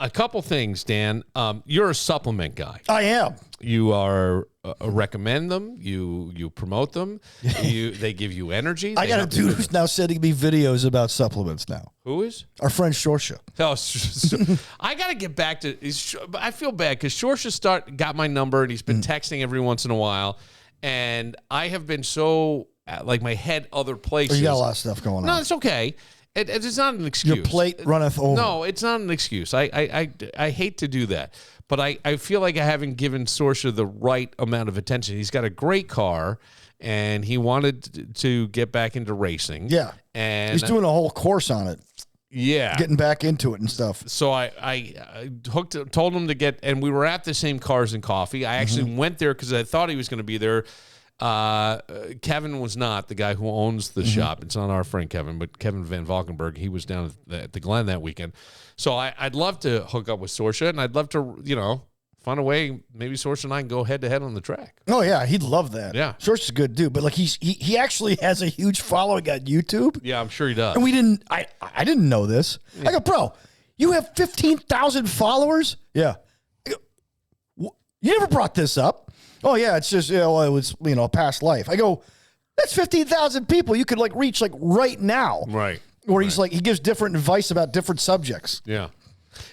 a couple things, Dan. You're a supplement guy. I am. You are recommend them. You promote them. They give you energy. I got a dude who's now sending me videos about supplements now. Who is? Our friend Shorsha. Oh, I got to get back to. I feel bad because Shorsha got my number and he's been texting every once in a while, and I have been so like my head other places. You got a lot of stuff going on. No, it's okay. It's not an excuse. Your plate runneth over. No, it's not an excuse. I hate to do that. But I feel like I haven't given Sorsha the right amount of attention. He's got a great car, and he wanted to get back into racing. Yeah. And he's doing a whole course on it. Yeah. Getting back into it and stuff. So I told him to get, and we were at the same Cars and Coffee. I actually went there because I thought he was going to be there. Kevin was not the guy who owns the shop. It's not our friend Kevin, but Kevin Van Valkenburg. He was down at the Glen that weekend. So I'd love to hook up with Sorsha, and I'd love to, find a way. Maybe Sorsha and I can go head to head on the track. Oh yeah, he'd love that. Yeah, Sorsha's a good dude, but like he actually has a huge following on YouTube. Yeah, I'm sure he does. And I didn't know this. Yeah. I go, bro, you have 15,000 followers. Yeah. I go, you never brought this up. Oh yeah, it's just it was a past life. I go, that's 15,000 people you could reach right now. Right. Where he's he gives different advice about different subjects. Yeah.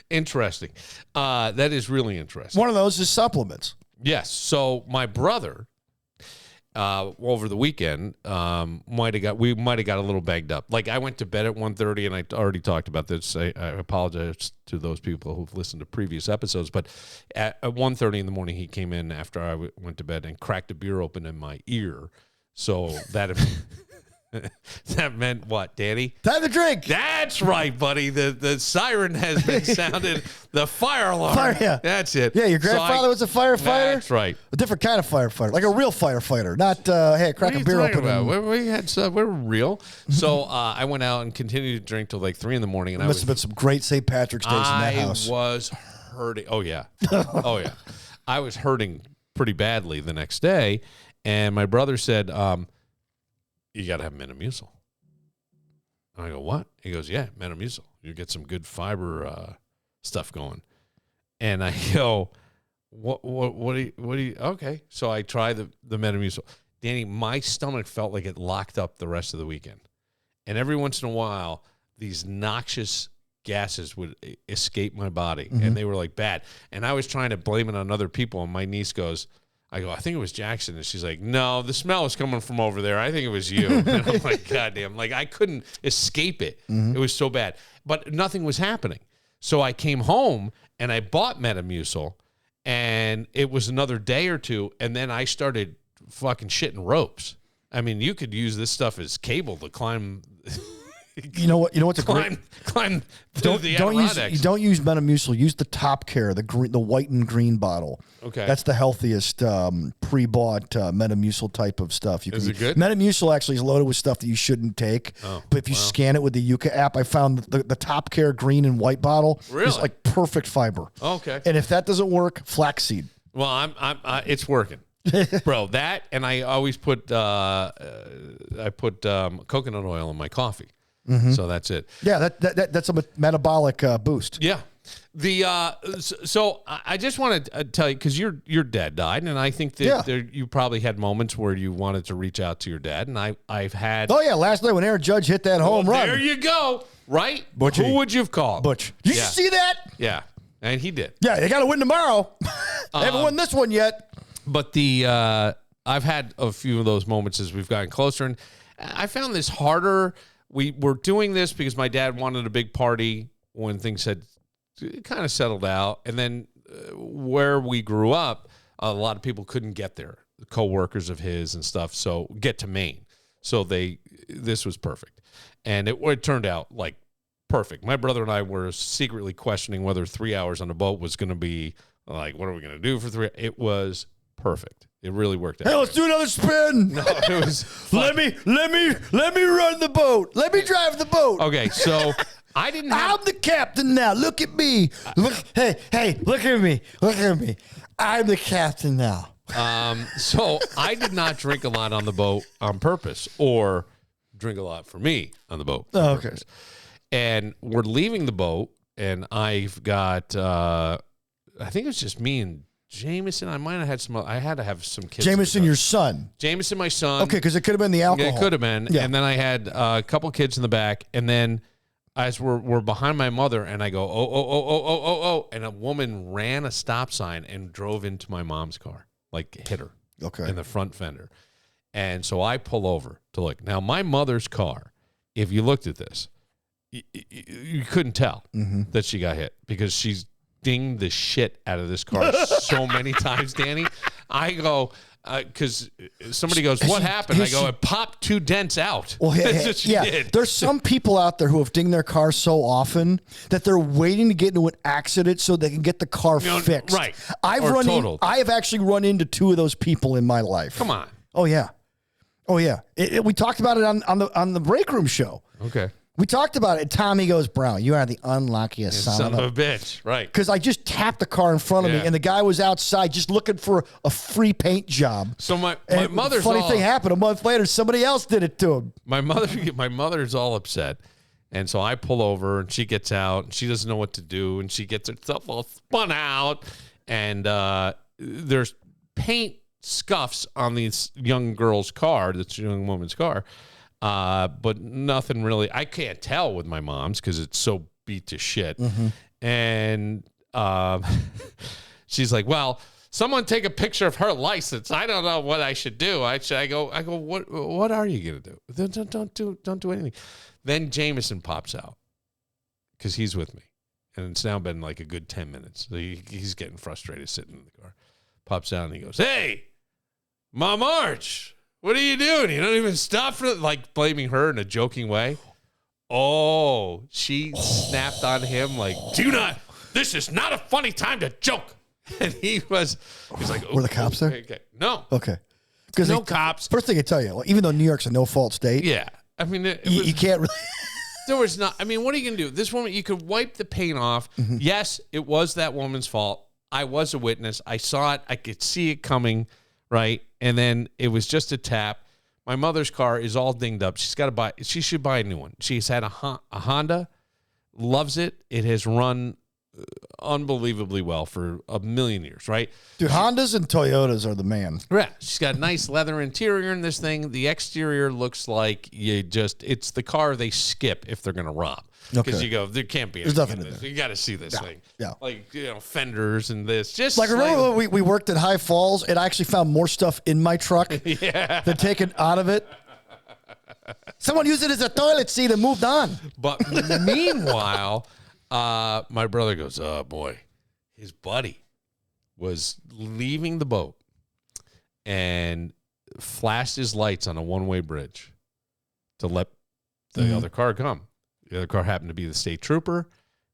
Interesting. That is really interesting. One of those is supplements. Yes. So my brother, over the weekend, might have got a little banged up. Like I went to bed at 1:30, and I already talked about this. I apologize to those people who've listened to previous episodes, but at 1:30 in the morning, he came in after I went to bed and cracked a beer open in my ear. So that that meant what, Danny? Time to drink. That's right, buddy. The siren has been sounded. The fire alarm. Yeah. That's it. Yeah, your grandfather was a firefighter? That's right. A different kind of firefighter. Like a real firefighter. Not, hey, crack a beer open. We're real. So I went out and continued to drink till 3 in the morning. And there must have been some great St. Patrick's Days in that house. I was hurting. Oh, yeah. Oh, yeah. I was hurting pretty badly the next day. And my brother said, you got to have Metamucil. And I go, what? He goes, yeah, Metamucil. You get some good fiber stuff going. And I go, what do you, okay. So I try the Metamucil. Danny, my stomach felt like it locked up the rest of the weekend. And every once in a while, these noxious gases would escape my body. And they were bad. And I was trying to blame it on other people. And my niece goes, I go, I think it was Jackson. And she's like, no, the smell is coming from over there. I think it was you. And I'm like, goddamn. I couldn't escape it. It was so bad. But nothing was happening. So I came home and I bought Metamucil. And it was another day or two. And then I started fucking shitting ropes. I mean, you could use this stuff as cable to climb. You know what's a climb the Adirondacks. Don't use Metamucil. Use the Top Care, the white and green bottle. Okay, that's the healthiest pre-bought Metamucil type of stuff. Is it good? Metamucil actually is loaded with stuff that you shouldn't take. Oh, but if you scan it with the Yuka app, I found the Top Care green and white bottle is perfect fiber. Okay, and if that doesn't work, flaxseed. Well, it's working. Bro, that, and I always put coconut oil in my coffee. So that's it. Yeah, that's a metabolic boost. Yeah. So I just want to tell you, because your dad died, and I think that you probably had moments where you wanted to reach out to your dad, and I've had. Oh yeah, last night when Aaron Judge hit that home run. There you go. Right? Butchie. Who would you have called? Butch. Did you see that? Yeah, and he did. Yeah, they got to win tomorrow. They haven't won this one yet. But I've had a few of those moments as we've gotten closer, and I found this harder. We were doing this because my dad wanted a big party when things had kind of settled out. And then where we grew up, a lot of people couldn't get there, co-workers of his and stuff, so get to Maine. So this was perfect. And it turned out perfect. My brother and I were secretly questioning whether 3 hours on a boat was going to be what are we going to do for 3 hours? It was perfect. It really worked out. Hey, let's do another spin. No, it was let me run the boat. Let me drive the boat. Okay, so I didn't have... I'm the captain now. Look at me. Look, hey, look at me. Look at me. I'm the captain now. So I did not drink a lot on the boat on purpose, or drink a lot for me on the boat. Oh, okay. And we're leaving the boat, and I've got, I think it was just me and Jameson. I might have had some. I had to have some kids. Jameson, your son. Jameson, my son. Okay, because it could have been the alcohol. Yeah, it could have been. Yeah. And then I had a couple kids in the back, and then as we're behind my mother, and I go, oh, and a woman ran a stop sign and drove into my mom's car, like hit her. Okay. In the front fender. And so I pull over to look. Now, my mother's car, if you looked at this, you couldn't tell that she got hit because she's dinged the shit out of this car so many times, Danny. I go, because somebody goes, what happened? I go, it popped 2 dents out. Well, there's some people out there who have dinged their car so often that they're waiting to get into an accident so they can get the car fixed. Right. I have actually run into 2 of those people in my life. Come on. Oh yeah. We talked about it on the break room show. Okay. We talked about it. Tommy goes, Brown, you are the unluckiest son of a bitch. Right. Because I just tapped the car in front of me, and the guy was outside just looking for a free paint job. So my mother's funny thing happened. A month later, somebody else did it to him. My mother's all upset. And so I pull over, and she gets out, and she doesn't know what to do, and she gets herself all spun out. And there's paint scuffs on this young girl's car, this young woman's car. But nothing really. I can't tell with my mom's because it's so beat to shit. And she's like, "Well, someone take a picture of her license. I don't know what I should do. I go. What are you gonna do? Don't do anything." Then Jameson pops out because he's with me, and it's now been like a good 10 minutes. So he's getting frustrated sitting in the car. Pops out and he goes, "Hey, Mom Arch. What are you doing? You don't even stop for like blaming her in a joking way." Oh, she snapped on him like, this is not a funny time to joke. And he's like, were the cops there? Okay. No. Okay. Because no cops. First thing I tell you, even though New York's a no-fault state. Yeah. I mean, you can't really. There was not. I mean, what are you going to do? This woman, you could wipe the paint off. Yes, it was that woman's fault. I was a witness. I saw it. I could see it coming. Right. And then it was just a tap. My mother's car is all dinged up. She should buy a new one. She's had a Honda, loves it. It has run unbelievably well for a million years, right? Dude, Hondas and Toyotas are the man. Yeah. She's got a nice leather interior in this thing. The exterior looks like it's the car they skip if they're going to rob. Because you go, there can't be. There's nothing in there. You got to see this thing. Yeah. Like, fenders and this. Just like, remember when we worked at High Falls and I actually found more stuff in my truck than taken out of it? Someone used it as a toilet seat and moved on. But meanwhile, my brother goes, oh, boy, his buddy was leaving the boat and flashed his lights on a one-way bridge to let the other car come. The other car happened to be the state trooper.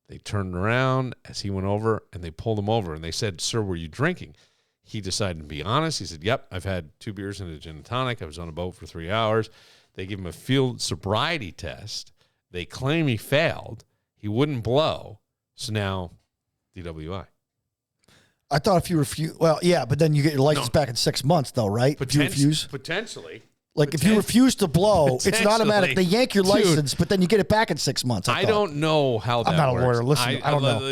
They turned around as he went over, and they pulled him over. And they said, "Sir, were you drinking?" He decided to be honest. He said, "Yep, I've had 2 beers and a gin and tonic. I was on a boat for 3 hours." They give him a field sobriety test. They claim he failed. He wouldn't blow. So now, DWI. I thought if you refuse, well, yeah, but then you get your license back in 6 months, though, right? If you refuse, potentially. Like if you refuse to blow, it's an automatic. They yank your license, but then you get it back in 6 months. I don't know how that works. I'm not a lawyer. Listen, I don't know.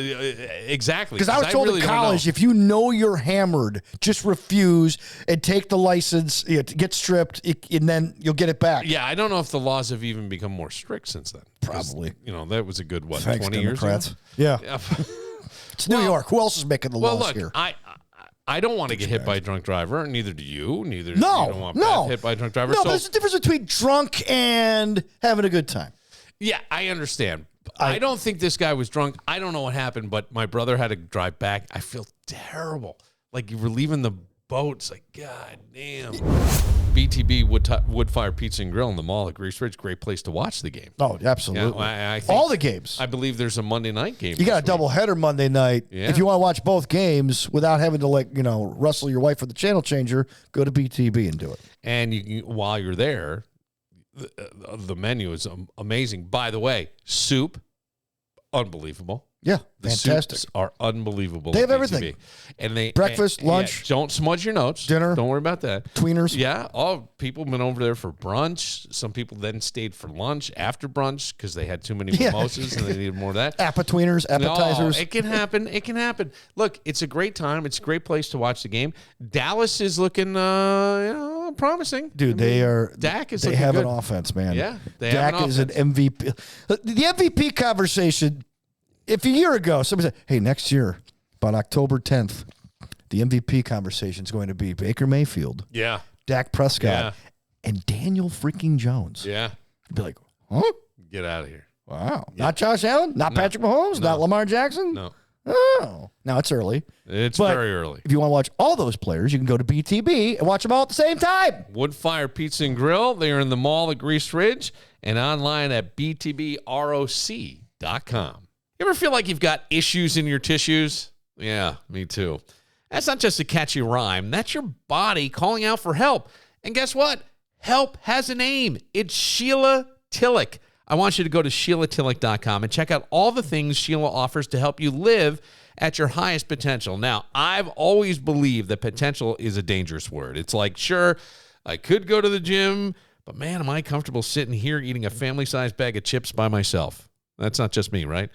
Exactly. Because I was told in college, if you know you're hammered, just refuse and take the license, get stripped, and then you'll get it back. Yeah, I don't know if the laws have even become more strict since then. Probably. That was a good, Thanks, 20 Democrats. years ago? Yeah. It's New York. Who else is making the laws here? I don't want to get hit by a drunk driver, and neither do you. Neither no, you don't want Beth hit by a drunk driver. No, but there's a difference between drunk and having a good time. Yeah, I understand. I don't think this guy was drunk. I don't know what happened, but my brother had to drive back. I feel terrible. Like you were leaving the boat. It's like, God damn. BTB Wood Fire Pizza and Grill in the mall at Grease Ridge. Great place to watch the game. Oh, absolutely. Yeah, I think, all the games. I believe there's a Monday night game. You got a doubleheader Monday night. Yeah. If you want to watch both games without having to wrestle your wife for the channel changer, go to BTB and do it. And while you're there, the menu is amazing. By the way, soup, unbelievable. Yeah, The fantastic. soups are unbelievable. They at have BTB. everything. And they Breakfast, lunch. Yeah, don't smudge your notes. Dinner. Don't worry about that. Tweeners. Yeah, all people have been over there for brunch. Some people then stayed for lunch after brunch because they had too many mimosas and they needed more of that. Appetweeners, appetizers. No, it can happen. It can happen. Look, it's a great time. It's a great place to watch the game. Dallas is looking, promising. Dude, they are. Dak is. They looking have good. an offense, man. Yeah, they Dak have an is an offense. MVP. The MVP conversation. If a year ago somebody said, "Hey, next year, about October 10th, the MVP conversation is going to be Baker Mayfield, Yeah, Dak Prescott, and Daniel freaking Jones," yeah. you'd be like, "Huh? Get out of here. Wow, not Josh Allen, not Patrick Mahomes, not Lamar Jackson." No, Oh, now it's early. it's But very early. If you want to watch all those players, you can go to BTB and watch them all at the same time. Woodfire Pizza and Grill. They are in the mall at Grease Ridge and online at btbroc.com. You ever feel like you've got issues in your tissues? Yeah, me too. That's not just a catchy rhyme. That's your body calling out for help. And guess what? Help has a name. It's Sheila Tillich. I want you to go to SheilaTillich.com and check out all the things Sheila offers to help you live at your highest potential. Now, I've always believed that potential is a dangerous word. It's like, sure, I could go to the gym, but man, am I comfortable sitting here eating a family-sized bag of chips by myself? That's not just me, right?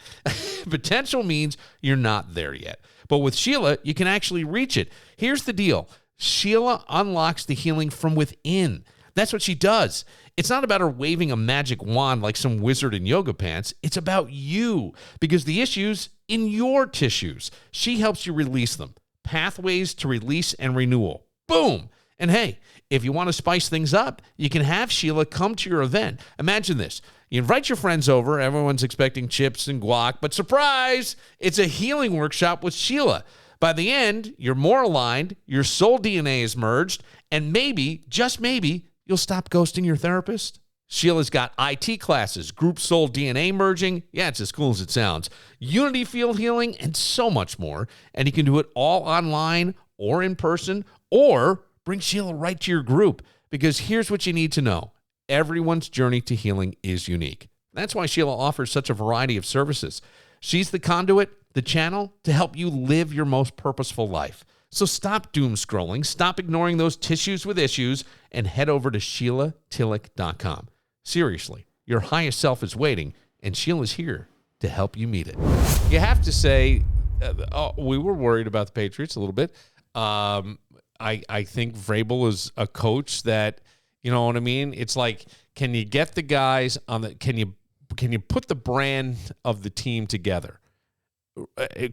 Potential means you're not there yet. But with Sheila, you can actually reach it. Here's the deal. Sheila unlocks the healing from within. That's what she does. It's not about her waving a magic wand like some wizard in yoga pants. It's about you, because the issue's in your tissues. She helps you release them. Pathways to release and renewal. Boom. And hey, if you want to spice things up, you can have Sheila come to your event. Imagine this. You invite your friends over. Everyone's expecting chips and guac, but surprise, it's a healing workshop with Sheila. By the end, you're more aligned, your soul DNA is merged, and maybe, just maybe, you'll stop ghosting your therapist. Sheila's got IT classes, group soul DNA merging. Yeah, it's as cool as it sounds. Unity field healing, and so much more. And you can do it all online or in person, or bring Sheila right to your group, because here's what you need to know. Everyone's journey to healing is unique. That's why Sheila offers such a variety of services. She's the conduit, the channel to help you live your most purposeful life. So stop doom scrolling, stop ignoring those tissues with issues, and head over to SheilaTillich.com. Seriously, your highest self is waiting, and Sheila's here to help you meet it. You have to say, we were worried about the Patriots a little bit. I think Vrabel is a coach that, you know what I mean? It's like, can you get the guys on the, can you put the brand of the team together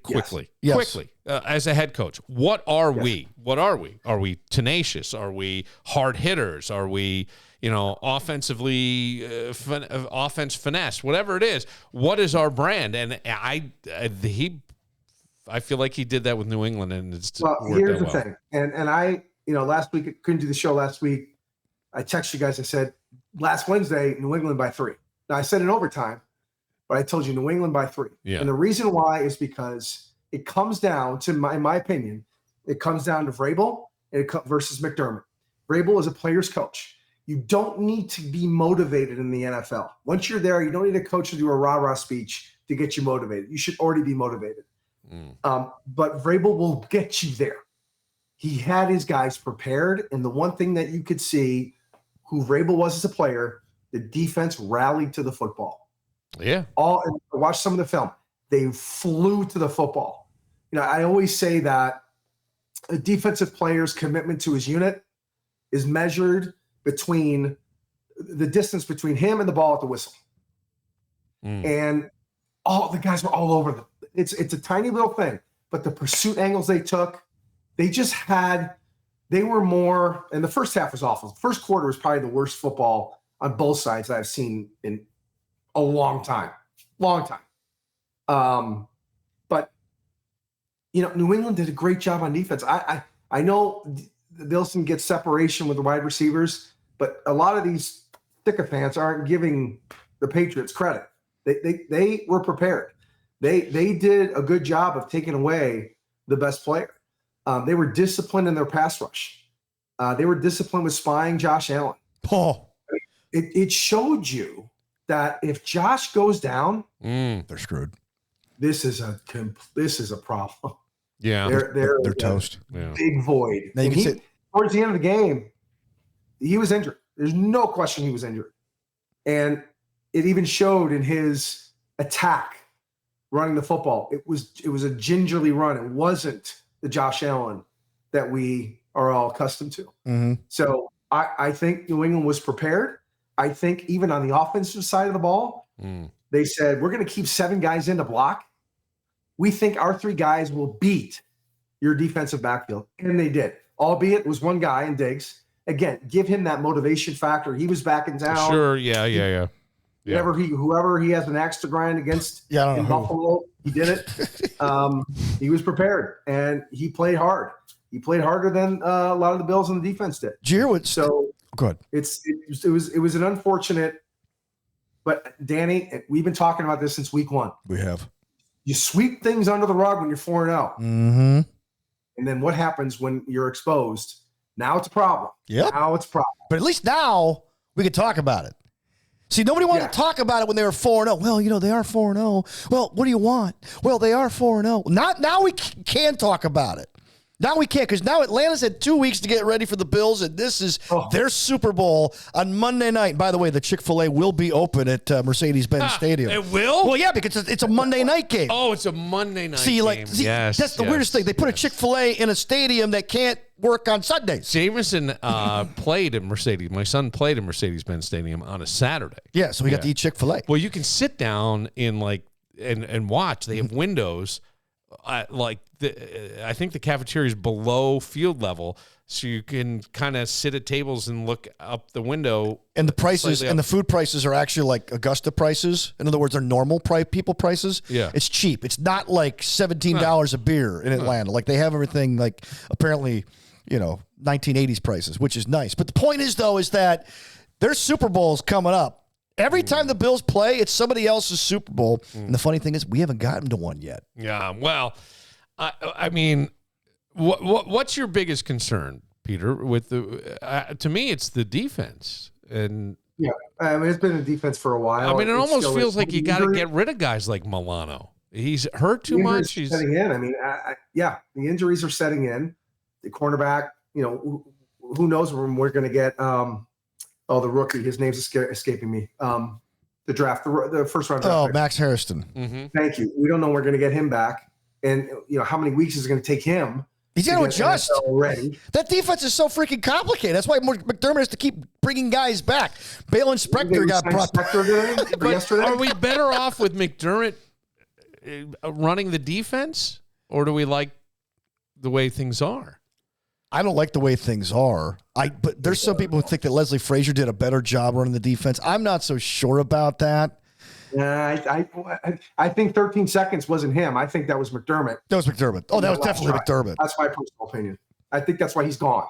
quickly? Yes. Quickly, as a head coach. What are we? What are we? Are we tenacious? Are we hard hitters? Are we, offensively, offense finesse? Whatever it is, what is our brand? And I feel like he did that with New England, and it's here's the thing. And I, last week, I couldn't do the show last week. I texted you guys. I said, last Wednesday, New England by 3. Now, I said in overtime, but I told you New England by 3. Yeah. And the reason why is because it comes down to, in my opinion, it comes down to Vrabel versus McDermott. Vrabel is a player's coach. You don't need to be motivated in the NFL. Once you're there, you don't need a coach to do a rah-rah speech to get you motivated. You should already be motivated. But Vrabel will get you there. He had his guys prepared, and the one thing that you could see who Vrabel was as a player, the defense rallied to the football. Yeah. And watch some of the film. They flew to the football. I always say that a defensive player's commitment to his unit is measured between the distance between him and the ball at the whistle. And all the guys were all over them. It's a tiny little thing, but the pursuit angles they took, they were more, and the first half was awful. The first quarter was probably the worst football on both sides that I've seen in a long time. But, New England did a great job on defense. I know Wilson gets separation with the wide receivers, but a lot of these sycophants aren't giving the Patriots credit. They were prepared. They did a good job of taking away the best player. They were disciplined in their pass rush. They were disciplined with spying Josh Allen. It showed you that if Josh goes down, they're screwed. this is a problem. Yeah, they're toast. Yeah. Big void. Now you can say, towards the end of the game, he was injured. There's no question he was injured, and it even showed in his attack running the football. It was a gingerly run. It wasn't the Josh Allen that we are all accustomed to. Mm-hmm. So I think New England was prepared. I think even on the offensive side of the ball, they said, we're going to keep 7 guys in to block. We think our 3 guys will beat your defensive backfield. And they did, albeit it was one guy in Diggs. Again, give him that motivation factor. He was backing down. Sure. Yeah. Whoever he has an axe to grind against in Buffalo, he did it. He was prepared and he played hard. He played harder than a lot of the Bills on the defense did. So good. It was an unfortunate, but Danny, we've been talking about this since week 1. We have. You sweep things under the rug when you're 4-0. Mm-hmm. And then what happens when you're exposed? Now it's a problem. Yep. Now it's a problem. But at least now we can talk about it. See, nobody wanted to talk about it when they were 4-0. Well, they are 4-0. Well, what do you want? Well, they are 4-0. Now we can talk about it. Now we can't, because now Atlanta's had 2 weeks to get ready for the Bills, and this is their Super Bowl on Monday night. By the way, the Chick-fil-A will be open at Mercedes-Benz Stadium. It will? Well, yeah, because it's a Monday night game. Oh, it's a Monday night game. Yes, that's the weirdest thing. They put a Chick-fil-A in a stadium that can't work on Sundays. Jameson played at Mercedes. My son played at Mercedes-Benz Stadium on a Saturday. Yeah, so we got to eat Chick-fil-A. Well, you can sit down in and watch. They have windows. I think the cafeteria is below field level, so you can kind of sit at tables and look up the window. And the prices and the food prices are actually like Augusta prices. In other words, they're normal people prices. Yeah, it's cheap. It's not like $17 a beer in Atlanta. Like they have everything like apparently, 1980s prices, which is nice. But the point is though, is that there's Super Bowls coming up. Every time the Bills play, it's somebody else's Super Bowl. And the funny thing is, we haven't gotten to one yet. Yeah, well, I mean, what's your biggest concern, Peter? With to me, it's the defense. And it's been a defense for a while. I mean, it almost feels like you got to get rid of guys like Milano. He's hurt too much. He's setting in. I mean, the injuries are setting in. The cornerback, who knows when we're going to get. The rookie, his name's escaping me. The draft, the first round draft. Oh, pick. Max Harrison. Mm-hmm. Thank you. We don't know when we're going to get him back. And, how many weeks is it going to take him? He's got to adjust. Already. That defense is so freaking complicated. That's why McDermott has to keep bringing guys back. Balen Spector got brought back. Yesterday? Are we better off with McDermott running the defense, or do we like the way things are? I don't like the way things are. But there's some people who think that Leslie Frazier did a better job running the defense. I'm not so sure about that. I think 13 seconds wasn't him. I think that was McDermott. That was McDermott. Oh, that was definitely McDermott. That's my personal opinion. I think that's why he's gone,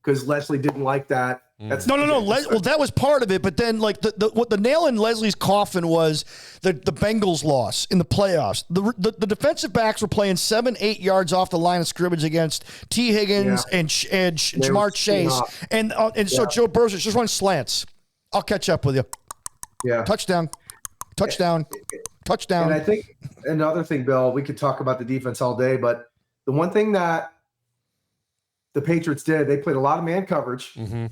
because Leslie didn't like that. That's no. Well, that was part of it, but then what the nail in Leslie's coffin was the Bengals loss in the playoffs. The defensive backs were playing 7-8 yards off the line of scrimmage against T. Higgins and Jamar Chase, and so Joe Burrow just run slants. I'll catch up with you. Yeah, touchdown. And I think another thing, Bill, we could talk about the defense all day, but the one thing that the Patriots did, they played a lot of man coverage. Mm-hmm.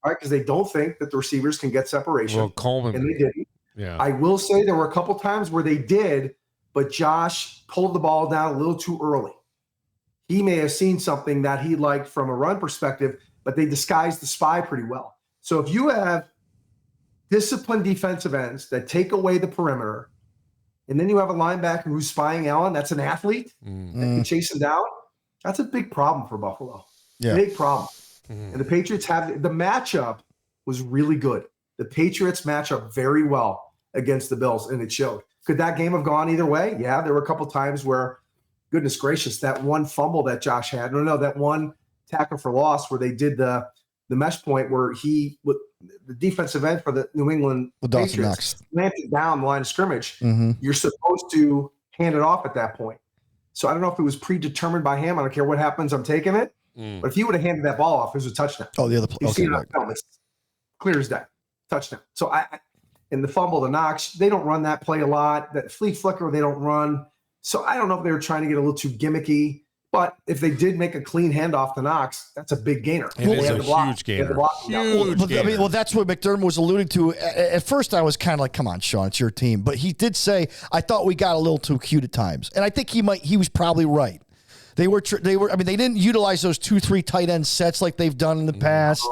Right, because they don't think that the receivers can get separation. Well, Coleman, and they didn't. Yeah, I will say there were a couple times where they did, but Josh pulled the ball down a little too early. He may have seen something that he liked from a run perspective, but they disguised the spy pretty well. So if you have disciplined defensive ends that take away the perimeter, and then you have a linebacker who's spying Allen, that's an athlete that can chase him down, that's a big problem for Buffalo. Yeah. Big problem. And the Patriots the matchup was really good. The Patriots match up very well against the Bills, and it showed. Could that game have gone either way? Yeah, there were a couple times where, goodness gracious, that one fumble that Josh had. That one tackle for loss where they did the mesh point where the defensive end for the New England Patriots planted down the line of scrimmage. Mm-hmm. You're supposed to hand it off at that point. So I don't know if it was predetermined by him. I don't care what happens. I'm taking it. But if he would have handed that ball off, it was a touchdown. Oh, the other play. You see it on film. It's clear as day. Touchdown. So in the fumble, the Knox, they don't run that play a lot. That flea flicker, they don't run. So I don't know if they were trying to get a little too gimmicky, but if they did make a clean handoff to Knox, that's a big gainer. It is a huge gainer. Well, that's what McDermott was alluding to. At first, I was kind of like, come on, Sean, it's your team. But he did say, I thought we got a little too cute at times. And I think he was probably right. They didn't utilize those 2-3 tight end sets like they've done in the past.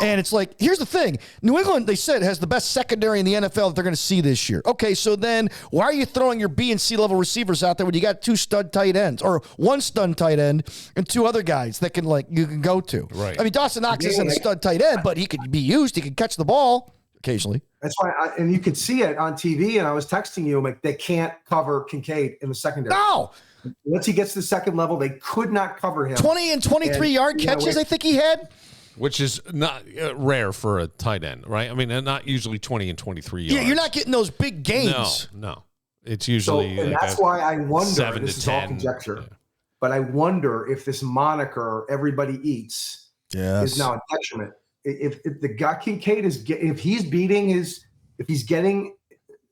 And it's like, here's the thing. New England, they said, has the best secondary in the NFL that they're going to see this year. Okay, so then why are you throwing your B and C level receivers out there when you got 2 stud tight ends or 1 stud tight end and 2 other guys that you can go to? Right. I mean, Dawson Knox isn't a stud tight end, but he could be used. He could catch the ball occasionally. That's why, and you could see it on TV, and I was texting you, I'm like, they can't cover Kincaid in the secondary. No! Once he gets to the second level, they could not cover him. 20 and 23-yard catches, I think he had. Which is not rare for a tight end, right? I mean, not usually 20 and 23 yards. Yeah, you're not getting those big gains. No. It's usually and that's why I wonder, 7 this to is 10. all conjecture, but I wonder if this moniker, everybody eats, is now a detriment. If the guy Kincaid if he's getting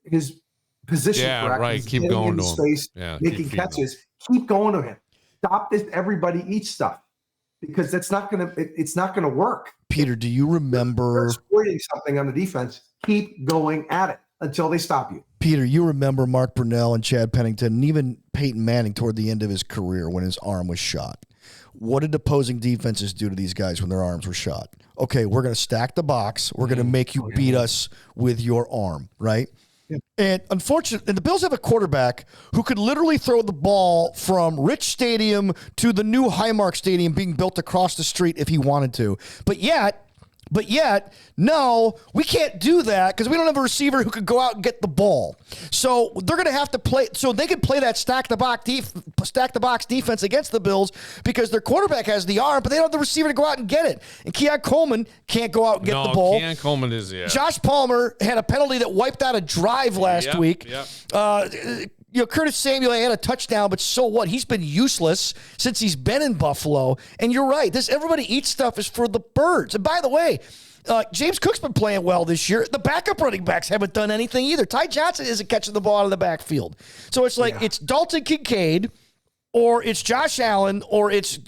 his position correct, right. Keep going to space, him. Making catches. Keep going to him. Stop this everybody eats stuff, because it's not gonna work. Peter, do you remember exploiting something on the defense? Keep going at it until they stop you. Peter, you remember Mark Brunell and Chad Pennington and even Peyton Manning toward the end of his career when his arm was shot. What did opposing defenses do to these guys when their arms were shot? Okay, we're going to stack the box. We're going to make you beat us with your arm, right? Yeah. And unfortunately, the Bills have a quarterback who could literally throw the ball from Rich Stadium to the new Highmark Stadium being built across the street if he wanted to. But yet, no, we can't do that because we don't have a receiver who could go out and get the ball. So they're going to have to play. So they can play that stack the box defense against the Bills because their quarterback has the arm, but they don't have the receiver to go out and get it. And Keon Coleman can't go out and get the ball. Keon Coleman is, Josh Palmer had a penalty that wiped out a drive last week. Curtis Samuel had a touchdown, but so what? He's been useless since he's been in Buffalo. And you're right. This everybody eats stuff is for the birds. And by the way, James Cook's been playing well this year. The backup running backs haven't done anything either. Ty Johnson isn't catching the ball out of the backfield. So it's like it's Dalton Kincaid, or it's Josh Allen, or it's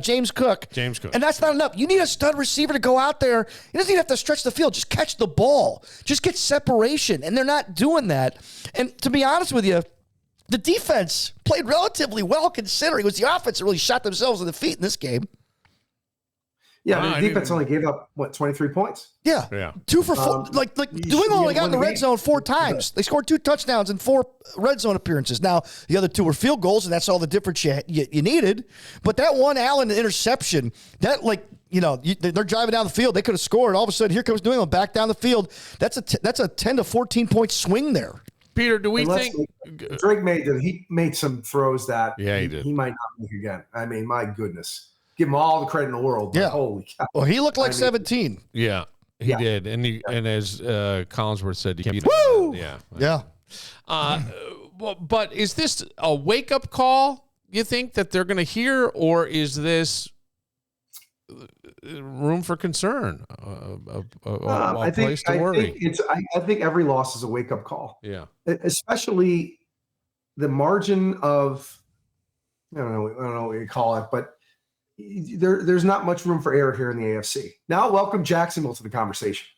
James Cook. And that's not enough. You need a stud receiver to go out there. He doesn't even have to stretch the field. Just catch the ball. Just get separation. And they're not doing that. And to be honest with you, the defense played relatively well considering it was the offense that really shot themselves in the feet in this game. Yeah, the defense only gave up, 23 points? Yeah. 2 for 4. New England only got in the red zone 4 times. They scored 2 touchdowns in 4 red zone appearances. Now, the other 2 were field goals, and that's all the difference you needed. But that one Allen interception, they're driving down the field. They could have scored. All of a sudden, here comes New England back down the field. That's a 10 to 14 point swing there. Peter, do we think Drake made some throws that he did. He might not make again. I mean, my goodness. Give him all the credit in the world. Yeah. Holy cow. Well, he looked like 17. Yeah, he did. And as Collinsworth said, you can't. Woo! Yeah. But is this a wake-up call, you think, that they're going to hear, or is this room for concern, a place to worry? I think every loss is a wake-up call. Yeah. Especially the margin of, I don't know what you call it, but there's not much room for error here in the AFC. Now welcome Jacksonville to the conversation.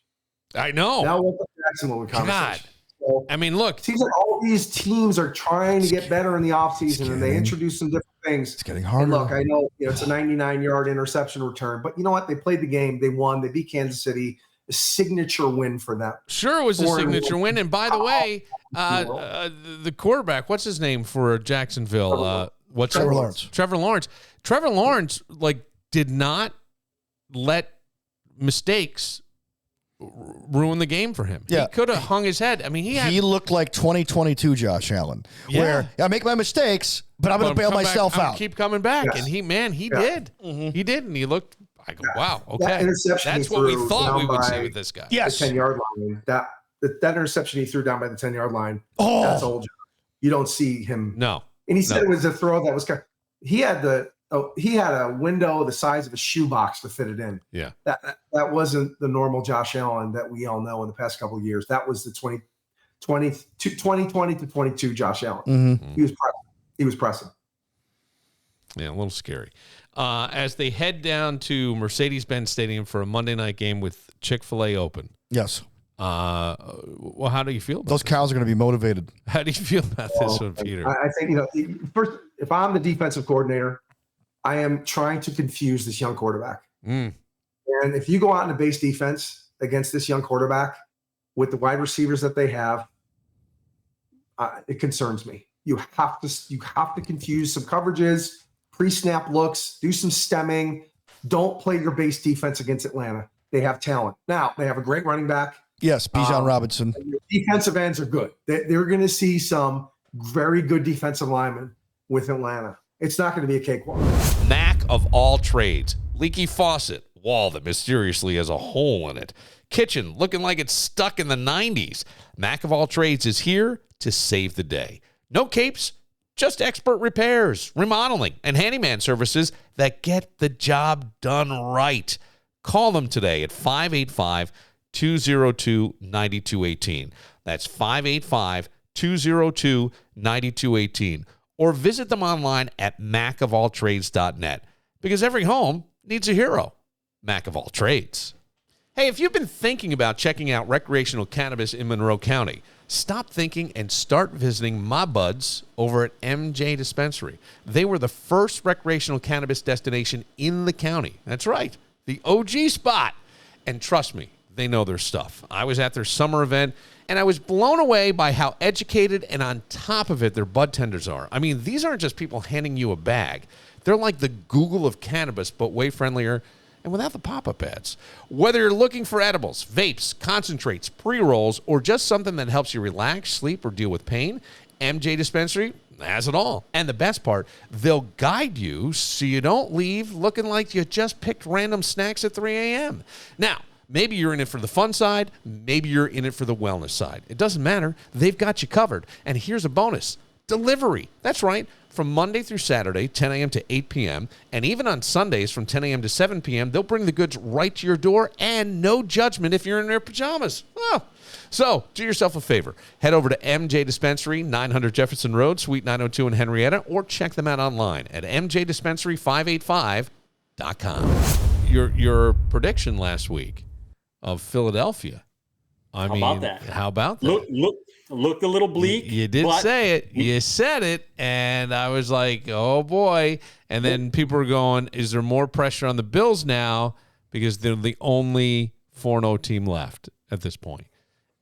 I know. Now welcome Jacksonville to the conversation. So, I mean, look. It seems like all these teams are trying to get better in the offseason, and they introduce some different things. It's getting harder. And look, I know it's a 99-yard interception return, but you know what? They played the game. They won. They beat Kansas City. A signature win for them. Sure, it was a signature win. And by the way, the quarterback, what's his name for Jacksonville? Trevor Lawrence. Trevor Lawrence, did not let mistakes ruin the game for him. Yeah. He could have hung his head. I mean, he looked like 2022 Josh Allen, where I make my mistakes, but I'm going to bail myself out. Keep coming back. Yes. And he did. Mm-hmm. He did. And he looked, I go, wow, okay. That's what we thought we would see with this guy. Yes. The 10-yard line. That interception he threw down by the 10-yard line, that's old. You don't see him. No. And he said it was a throw that was he had a window the size of a shoebox to fit it in. Yeah. That wasn't the normal Josh Allen that we all know in the past couple of years. That was the 2020 to 22 Josh Allen. Mm-hmm. He was present. he was pressing. Yeah, a little scary. As they head down to Mercedes-Benz Stadium for a Monday night game with Chick-fil-A open. Yes. Well, how do you feel about those cows are going to be motivated? How do you feel about this one, Peter? I think, first, if I'm the defensive coordinator, I am trying to confuse this young quarterback. And if you go out in a base defense against this young quarterback with the wide receivers that they have, it concerns me. You have to confuse some coverages, pre-snap looks, do some stemming. Don't play your base defense against Atlanta. They have talent. Now, they have a great running back. Yes, Bijan Robinson. Defensive ends are good. They're going to see some very good defensive linemen with Atlanta. It's not going to be a cakewalk. Mac of all trades. Leaky faucet. Wall that mysteriously has a hole in it. Kitchen looking like it's stuck in the 90s. Mac of all trades is here to save the day. No capes, just expert repairs, remodeling, and handyman services that get the job done right. Call them today at 585-202-9218. That's 585-202-9218. Or visit them online at macofalltrades.net, because every home needs a hero. Mac of all trades. Hey, if you've been thinking about checking out recreational cannabis in Monroe County, stop thinking and start visiting my buds over at MJ Dispensary. They were the first recreational cannabis destination in the county. That's right, the OG spot. And trust me, they know their stuff. I was at their summer event, and I was blown away by how educated and on top of it their bud tenders are. I mean, these aren't just people handing you a bag. They're like the Google of cannabis, but way friendlier and without the pop-up ads. Whether you're looking for edibles, vapes, concentrates, pre-rolls, or just something that helps you relax, sleep, or deal with pain, MJ Dispensary has it all. And the best part, they'll guide you so you don't leave looking like you just picked random snacks at 3 a.m. Now, maybe you're in it for the fun side, maybe you're in it for the wellness side. It doesn't matter. They've got you covered. And here's a bonus. Delivery. That's right. From Monday through Saturday, 10 a.m. to 8 p.m., and even on Sundays from 10 a.m. to 7 p.m., they'll bring the goods right to your door, and no judgment if you're in their pajamas. Oh. So, do yourself a favor. Head over to MJ Dispensary, 900 Jefferson Road, Suite 902 in Henrietta, or check them out online at mjdispensary585.com. Your prediction last week of Philadelphia. How about that? Looked a little bleak. You did say it. You said it, and I was like, oh, boy. And then people were going, is there more pressure on the Bills now because they're the only 4-0 team left at this point?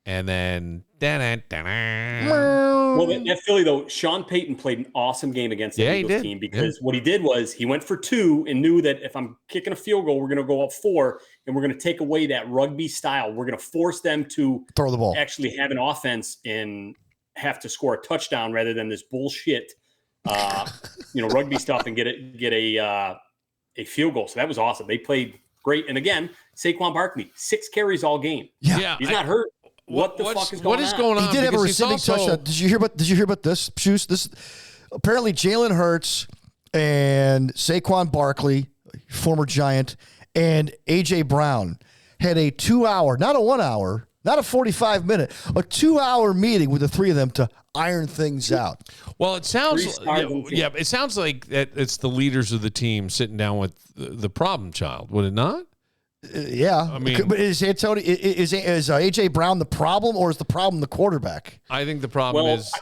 And then, well, that Philly, though, Sean Payton played an awesome game against the Eagles team because what he did was he went for 2 and knew that if I'm kicking a field goal, we're going to go up 4, and we're going to take away that rugby style. We're going to force them to throw the ball, actually have an offense and have to score a touchdown rather than this bullshit, rugby stuff and get a field goal. So that was awesome. They played great. And again, Saquon Barkley, 6 carries all game. Yeah. He's not hurt. What is going on? He did have a receiving touchdown. Did you hear about this? Shoes. This apparently Jalen Hurts and Saquon Barkley, former Giant, and AJ Brown had a 2-hour, not a 1 hour, not a 45-minute, a 2-hour meeting with the three of them to iron things out. Well, it sounds it sounds like that it's the leaders of the team sitting down with the problem child. Would it not? Yeah, I mean, but is AJ Brown the problem, or is the problem the quarterback? I think the problem is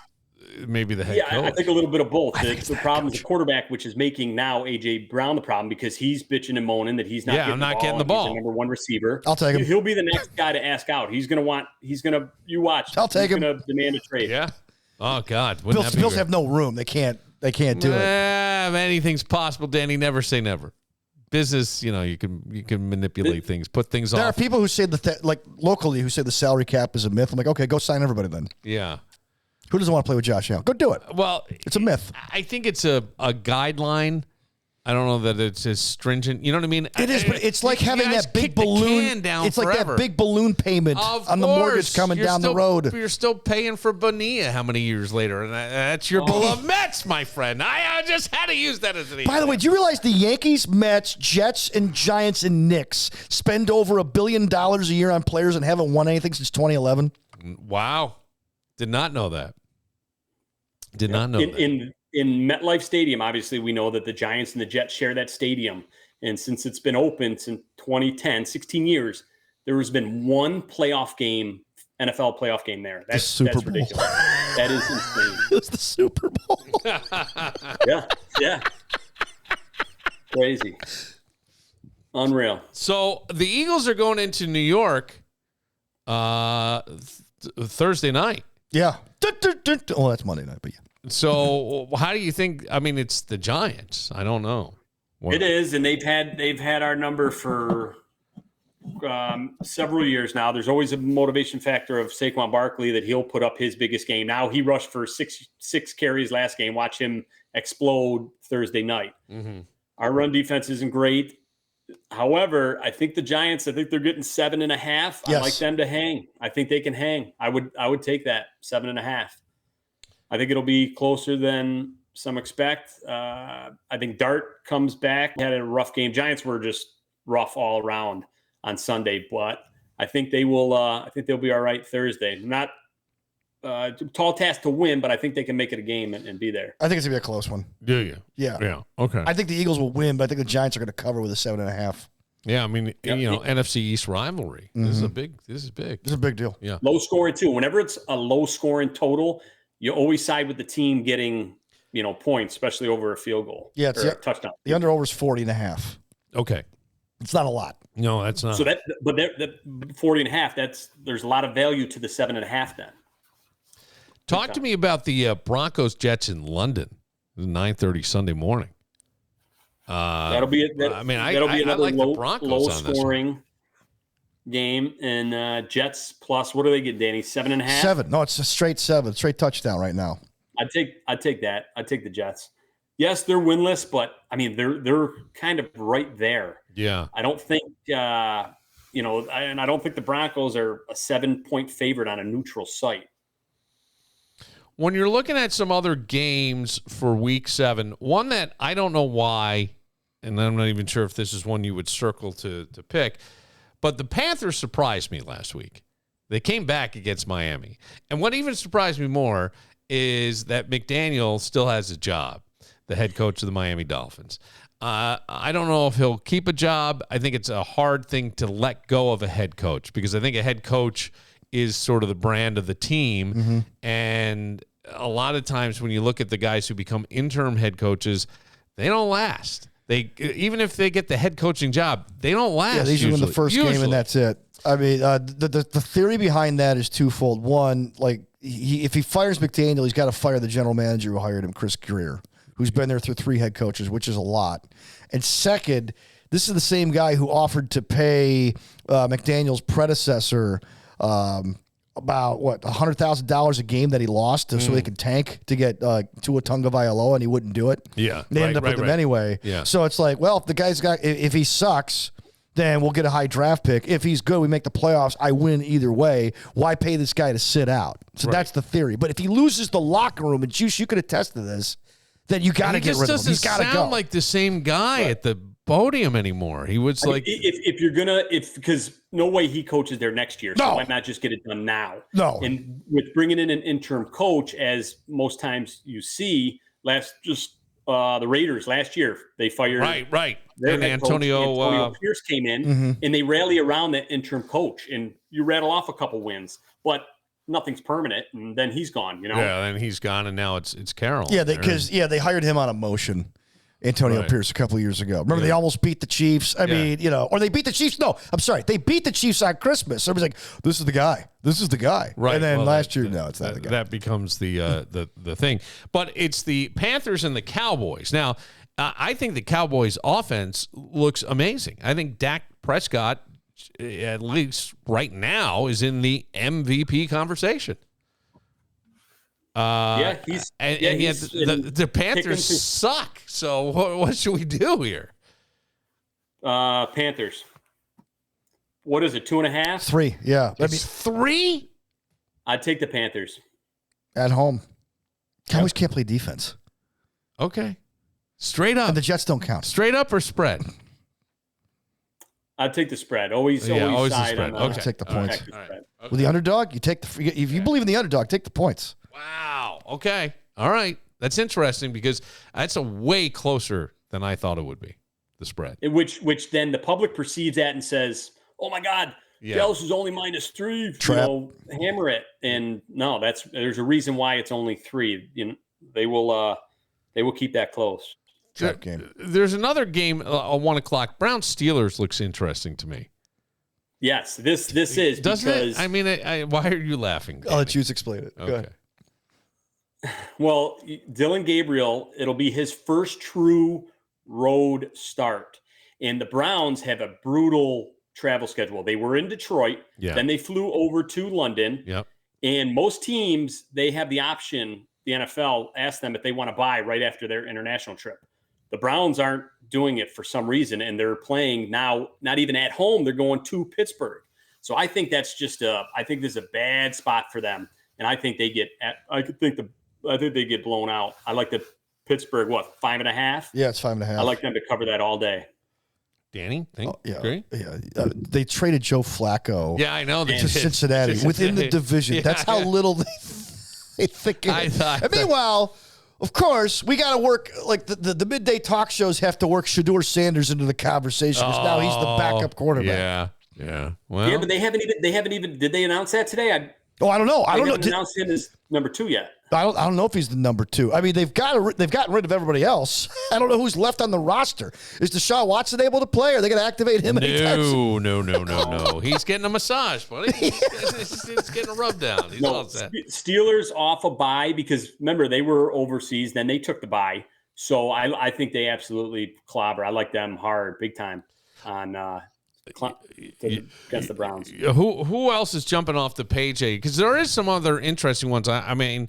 maybe the head coach. I think a little bit of both. The problem is the quarterback, which is making now AJ Brown the problem because he's bitching and moaning that he's not getting the ball. He's the number 1 receiver. I'll take him. He'll be the next guy to ask out. You watch. I'll take him. He's going to demand a trade. Yeah. Oh God. Bills have no room. They can't do it. Anything's possible, Danny. Never say never. Business, you can manipulate things, put things off. There are people who say locally who say the salary cap is a myth. I'm like, okay, go sign everybody then. Yeah. Who doesn't want to play with Josh Allen? Go do it. Well, it's a myth. I think it's a guideline. I don't know that it's as stringent. You know what I mean? It is, but it's like having that big balloon down. It's like that big balloon payment on the mortgage coming down the road. You're still paying for Bonilla how many years later? And that's your beloved Mets, my friend. I just had to use that as an example. By the way, do you realize the Yankees, Mets, Jets, and Giants and Knicks spend over $1 billion a year on players and haven't won anything since 2011? Wow. Did not know that. Did not know that. in MetLife Stadium, obviously, we know that the Giants and the Jets share that stadium. And since it's been open since 2010, 16 years, there has been one playoff game, NFL playoff game there. That's ridiculous. That is insane. It was the Super Bowl. Yeah. Crazy. Unreal. So the Eagles are going into New York Thursday night. Yeah. Oh, that's Monday night, but yeah. So how do you think? I mean, it's the Giants. I don't know. It is, and they've had our number for several years now. There's always a motivation factor of Saquon Barkley that he'll put up his biggest game. Now he rushed for six carries last game. Watch him explode Thursday night. Mm-hmm. Our run defense isn't great. However, I think the Giants, they're getting 7.5. Yes. I like them to hang. I think they can hang. I would take that 7.5. I think it'll be closer than some expect. I think Dart comes back. He had a rough game. Giants were just rough all around on Sunday, but I think they will. I think they'll be all right Thursday. Not tall task to win, but I think they can make it a game and be there. I think it's gonna be a close one. Do you? Yeah. Okay. I think the Eagles will win, but I think the Giants are going to cover with a 7.5. Yeah, I mean, NFC East rivalry. Mm-hmm. This is big. This is a big deal. Yeah. Low scoring too. Whenever it's a low scoring total, you always side with the team getting points, especially over a field goal. Yeah, it's a touchdown. The under over is 40.5. Okay. It's not a lot. No, that's not. So that 40.5. There's a lot of value to the 7.5 then. Talk to me about the Broncos Jets in London, 9:30 Sunday morning. That'll be another low scoring game, and Jets plus, what do they get, Danny? 7.5. 7. No, it's a straight 7, straight touchdown right now. I'd take that. I'd take the Jets. Yes, they're winless, but I mean they're kind of right there. Yeah. I don't think and I don't think the Broncos are a 7-point favorite on a neutral site. When you're looking at some other games for Week 7, one that I don't know why, and I'm not even sure if this is one you would circle to pick, but the Panthers surprised me last week. They came back against Miami. And what even surprised me more is that McDaniel still has a job, the head coach of the Miami Dolphins. I don't know if he'll keep a job. I think it's a hard thing to let go of a head coach because I think a head coach is sort of the brand of the team. Mm-hmm. And a lot of times when you look at the guys who become interim head coaches, they don't last. Even if they get the head coaching job, they don't last. Yeah, they usually win the first game and that's it. I mean, the theory behind that is twofold. One, like if he fires McDaniel, he's got to fire the general manager who hired him, Chris Greer, who's been there through 3 head coaches, which is a lot. And second, this is the same guy who offered to pay McDaniel's predecessor about $100,000 a game that he lost so they could tank to get Tua Tagovailoa, and he wouldn't do it. Yeah, they ended up with him anyway. Yeah. So it's like, well, if the guy's if he sucks, then we'll get a high draft pick. If he's good, we make the playoffs. I win either way. Why pay this guy to sit out? So that's the theory. But if he loses the locker room, and Juice, you could attest to this, then you got to get rid of him. He's got to go. He sound like the same guy at the podium anymore. He was like, if you're gonna, because no way he coaches there next year. So why not just get it done now? No. And with bringing in an interim coach, as most times you see, the Raiders last year, they fired right. And Antonio Pierce came in, and they rally around that interim coach, and you rattle off a couple wins, but nothing's permanent, and then he's gone. Yeah, then he's gone, and now it's Carroll. Yeah, because they hired him on a motion. Antonio Pierce a couple of years ago. Remember, they almost beat the Chiefs. I mean, or they beat the Chiefs. No, I'm sorry. They beat the Chiefs on Christmas. Everybody's like, this is the guy. This is the guy. Right. And then last year, no, it's not the guy. That becomes the thing. But it's the Panthers and the Cowboys. Now, I think the Cowboys' offense looks amazing. I think Dak Prescott, at least right now, is in the MVP conversation. Yet the Panthers suck. So what should we do here? Panthers. What is it? 2.5? 3. Yeah. It's 3? I'd take the Panthers at home. Cowboys can't play defense. Okay. Straight up. And the Jets don't count. Straight up or spread? I'd take the spread. Always the side spread. Okay. Take the points. All right. With the underdog, you take if you believe in the underdog, take the points. Wow. Okay. All right. That's interesting because that's a way closer than I thought it would be, the spread. Which then the public perceives that and says, oh, my God, Dallas is only -3. Hammer it. And no, there's a reason why it's only 3. They will keep that close. There's another game at 1 o'clock. Browns Steelers looks interesting to me. Yes, this is because I mean, why are you laughing? I'll let you explain it. Go ahead. Well, Dylan Gabriel, it'll be his first true road start, and the Browns have a brutal travel schedule. They were in Detroit, then they flew over to London. Yep. And most teams, they have the option. The NFL asks them if they want to buy right after their international trip. The Browns aren't doing it for some reason, and they're playing now, not even at home. They're going to Pittsburgh. So I think that's I think this is a bad spot for them, and I think they get blown out. I like the Pittsburgh, 5.5? Yeah, it's 5.5. I like them to cover that all day. Danny, agree? Yeah. They traded Joe Flacco. Yeah, I know. To Cincinnati within the division. Yeah, That's how little they think of it. And meanwhile, of course, we got to work, like the midday talk shows have to work Shedeur Sanders into the conversation because now he's the backup quarterback. Yeah. Well, but they haven't even. Did they announce that today? I don't know. I don't know. Announced him as number 2 yet. I don't know if he's the number 2. I mean, they've gotten rid of everybody else. I don't know who's left on the roster. Is Deshaun Watson able to play? Are they going to activate him anytime soon? No. He's getting a massage, buddy. He's getting a rub down. He's all set. Steelers off a bye because remember they were overseas. Then they took the bye, so I think they absolutely clobber. I like them hard, big time on. Against the Browns. Who else is jumping off the page? Because there is some other interesting ones. I mean,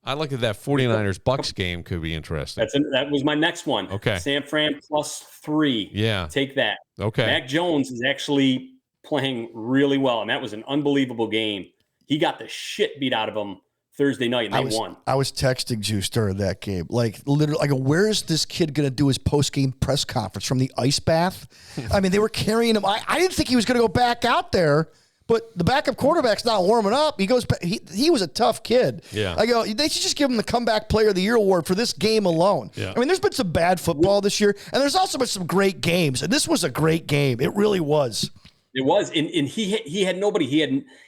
I look at that 49ers Bucks game could be interesting. That was my next one. Okay. San Fran +3. Yeah. Take that. Okay. Mac Jones is actually playing really well, and that was an unbelievable game. He got the shit beat out of him Thursday night, and they won. I was texting Juice during that game. Like, literally, I go, where is this kid going to do his post-game press conference? From the ice bath? I mean, they were carrying him. I didn't think he was going to go back out there, but the backup quarterback's not warming up. He goes, he was a tough kid. Yeah. I go, they should just give him the Comeback Player of the Year award for this game alone. Yeah. I mean, there's been some bad football this year, and there's also been some great games, and this was a great game. It really was. It was, and he had nobody.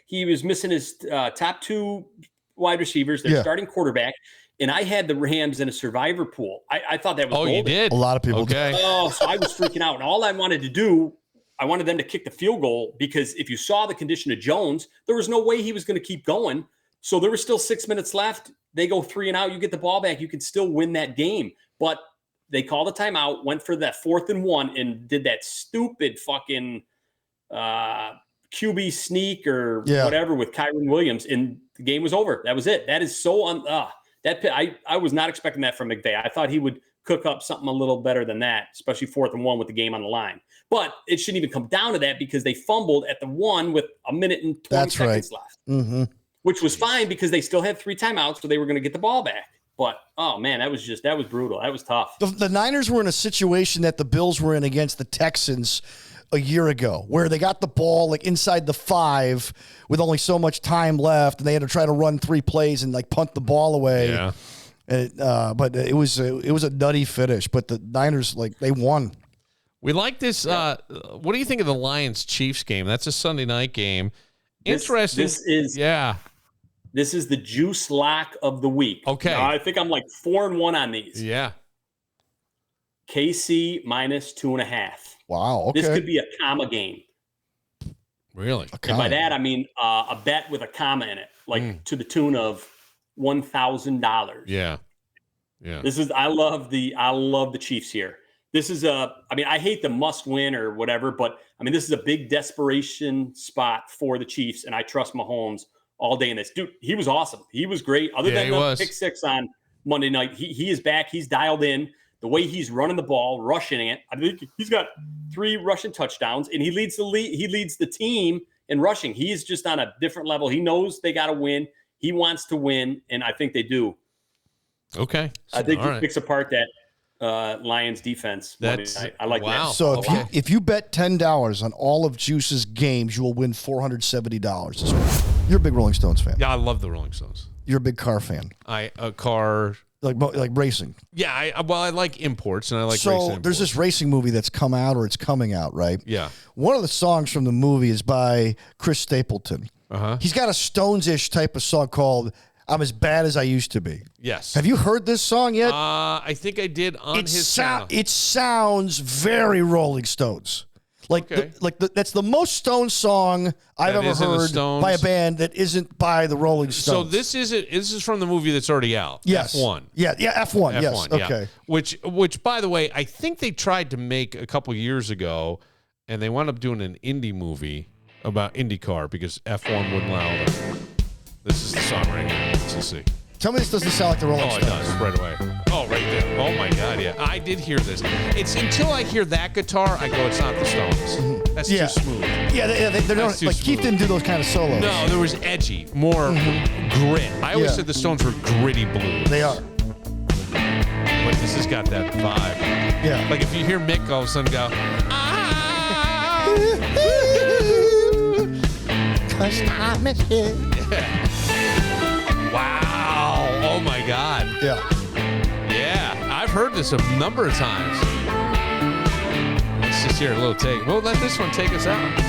He was missing his top 2 wide receivers, their starting quarterback, and I had the Rams in a survivor pool. I thought that was golden. You did? A lot of people did. Oh, so I was freaking out, and all I wanted to do, I wanted them to kick the field goal because if you saw the condition of Jones, there was no way he was going to keep going. So there was still 6 minutes left. They go 3 and out. You get the ball back. You could still win that game. But they called a timeout, went for that 4th and 1, and did that stupid fucking QB sneak or whatever with Kyron Williams, and the game was over. That was it. That is so I was not expecting that from McVay. I thought he would cook up something a little better than that, especially 4th and 1 with the game on the line. But it shouldn't even come down to that because they fumbled at the 1 with a minute and 20 seconds left, which was fine because they still had 3 timeouts, so they were going to get the ball back. But, oh, man, that was brutal. That was tough. The Niners were in a situation that the Bills were in against the Texans a year ago, where they got the ball like inside the 5 with only so much time left, and they had to try to run 3 plays and like punt the ball away. Yeah. But it was a nutty finish. But the Niners, like, they won. We like this. What do you think of the Lions-Chiefs game? That's a Sunday night game. Interesting. This is the juice lock of the week. Okay. Now, I think I'm like 4-1 on these. Yeah. KC -2.5. Wow. Okay. This could be a comma game. Really? And by that, I mean a bet with a comma in it, like to the tune of $1,000. Yeah. I love the Chiefs here. This is I hate the must win or whatever, but I mean, this is a big desperation spot for the Chiefs, and I trust Mahomes all day in this. Dude, he was awesome. He was great. Other than the pick 6 on Monday night, he is back. He's dialed in. The way he's running the ball, rushing it, I think he's got 3 rushing touchdowns, and he leads the team in rushing. He's just on a different level. He knows they got to win. He wants to win, and I think they do. Okay. I think he picks apart that Lions defense. I like that. So if you bet $10 on all of Juice's games, you will win $470. You're a big Rolling Stones fan. Yeah, I love the Rolling Stones. You're a big car fan. A car like racing. Yeah, I like imports and I like racing. So there's this racing movie that's come out or it's coming out, right? Yeah. One of the songs from the movie is by Chris Stapleton. He's got a Stones-ish type of song called "I'm As Bad As I Used to Be." Yes. Have you heard this song yet? I think I did on his channel. It sounds very Rolling Stones. That's the most Stones song I've ever heard by a band that isn't by the Rolling Stones. So this is from the movie that's already out. Yes. F1. Yeah, F1. Yes. Okay. Which by the way, I think they tried to make a couple years ago, and they wound up doing an indie movie about IndyCar because F1 wouldn't allow them. This is the song right here. Let's see. Tell me this doesn't sound like the Rolling Stones. Oh, it does right away. Oh, right there. Oh my God, yeah. I did hear this. It's until I hear that guitar, I go, it's not the Stones. That's too smooth. Yeah, they're not like Keith didn't do those kind of solos. No, there was edgy, more grit. I always said the Stones were gritty blues. They are. But this has got that vibe. Yeah. Like if you hear Mick all of a sudden go, wow. Oh my God. Yeah. Yeah. I've heard this a number of times. Let's just hear a little take. We'll let this one take us out.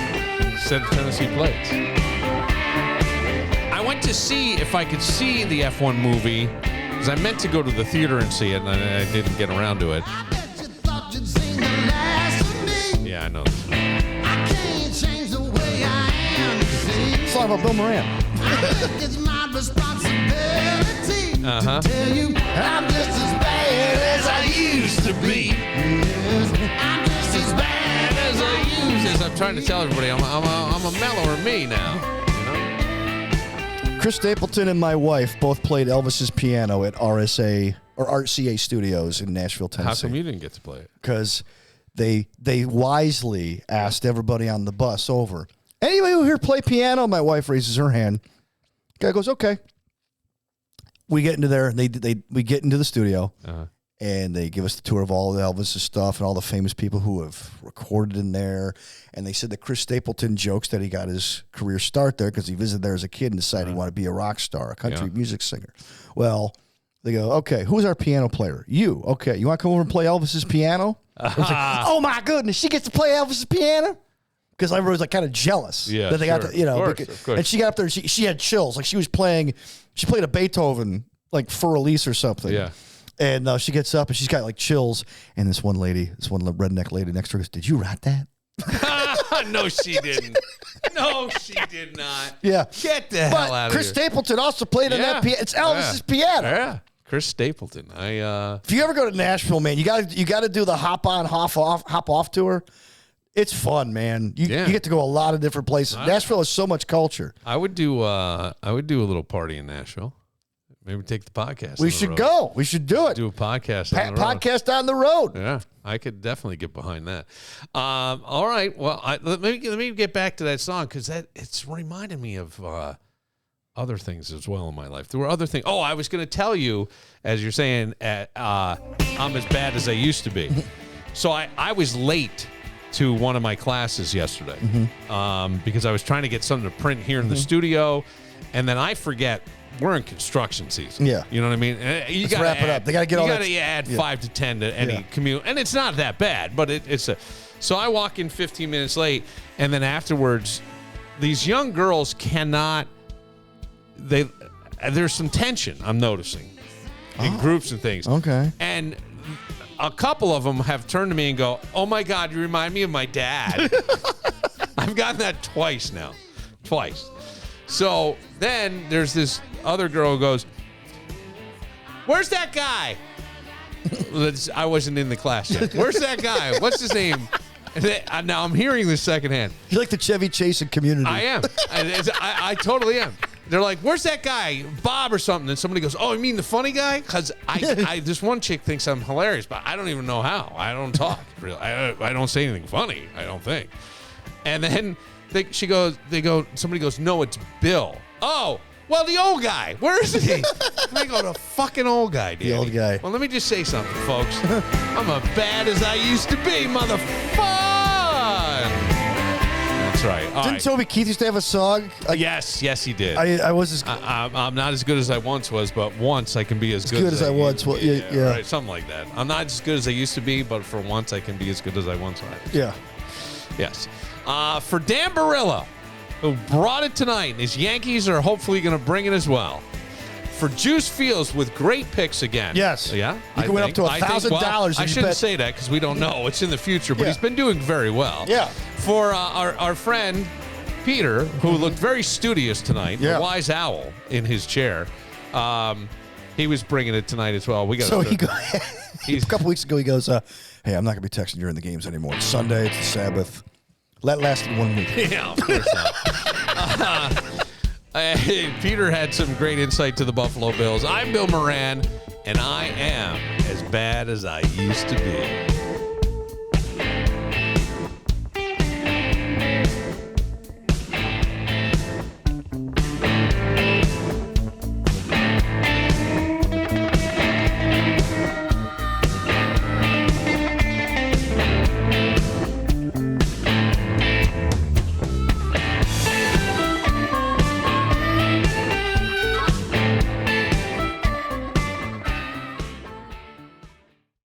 Instead of Tennessee Plates. I went to see if I could see the F1 movie because I meant to go to the theater and see it, and I didn't get around to it. Yeah, I know this. It's all about Bill Moran. It's my responsibility to tell you I'm just as bad as I used to be. I'm just as bad as I used to. I'm trying to tell everybody I'm a mellower me now. You know? Chris Stapleton and my wife both played Elvis's piano at RCA Studios in Nashville, Tennessee. How come you didn't get to play it? Because they wisely asked everybody on the bus over. Anybody who here play piano? My wife raises her hand. Guy goes, okay. We get into there. We get into the studio, and they give us the tour of all the Elvis's stuff and all the famous people who have recorded in there. And they said that Chris Stapleton jokes that he got his career start there because he visited there as a kid and decided he wanted to be a rock star, a country music singer. Well, they go, okay, who's our piano player? You. Okay, you want to come over and play Elvis's piano? I was like, oh my goodness, she gets to play Elvis's piano? Because everybody was like kind of jealous that they got to, of course. And she got up there and she had chills. Like she played a Beethoven like for release or something. Yeah. And she gets up and she's got like chills. And this one redneck lady next to her goes, did you write that? No, she didn't. No, she did not. Yeah. Get the hell out of here. Chris Stapleton also played on that piano. It's Elvis's piano. Yeah. Chris Stapleton. If you ever go to Nashville, man, you got to do the hop on, hop off tour. It's fun, man. You get to go a lot of different places. Nashville has so much culture. I would do a little party in Nashville. Maybe take the podcast. We should go. We should do it. Do a podcast on the road. Podcast on the road. Yeah, I could definitely get behind that. All right. Well, let me get back to that song because it's reminded me of other things as well in my life. There were other things. Oh, I was going to tell you, as you're saying, I'm as bad as I used to be. So I was late to one of my classes yesterday because I was trying to get something to print here in the studio, and then I forget we're in construction season. Yeah, you know what I mean. You got to wrap it up. They got to get all that. You got to add 5 to 10 to any commute, and it's not that bad, but it's a. So I walk in 15 minutes late, and then afterwards, these young girls cannot. There's some tension I'm noticing in groups and things. Okay, and a couple of them have turned to me and go, oh, my God, you remind me of my dad. I've gotten that twice now. Twice. So then there's this other girl who goes, where's that guy? I wasn't in the class yet. Where's that guy? What's his name? And now I'm hearing this secondhand. You're like the Chevy Chase in Community. I am. I totally am. They're like, where's that guy, Bob or something? And somebody goes, oh, you mean the funny guy? Because this one chick thinks I'm hilarious, but I don't even know how. I don't talk. Really. I don't say anything funny, I don't think. And then somebody goes, no, it's Bill. Oh, well, the old guy. Where is he? I go, the fucking old guy, dude. The old guy. Well, let me just say something, folks. I'm as bad as I used to be, motherfucker. That's That's right. All Didn't right. Toby Keith used to have a song? Yes, he did. I was as I'm not as good as I once was, but once I can be as good as I once was. Yeah. Right, something like that. I'm not as good as I used to be, but for once I can be as good as I once was. Yeah. Yes. For Dan Barillo, who brought it tonight, his Yankees are hopefully going to bring it as well. For Juice Fields with great picks again. Yes. Yeah. You can win up to $1,000. I shouldn't say that because we don't know. It's in the future, but he's been doing very well. Yeah. For our friend Peter, who looked very studious tonight, the wise owl in his chair, he was bringing it tonight as well. A couple weeks ago, he goes, hey, I'm not going to be texting during the games anymore. It's Sunday. It's the Sabbath. That lasted 1 week. Yeah, of course not. Peter had some great insight to the Buffalo Bills. I'm Bill Moran, and I am as bad as I used to be.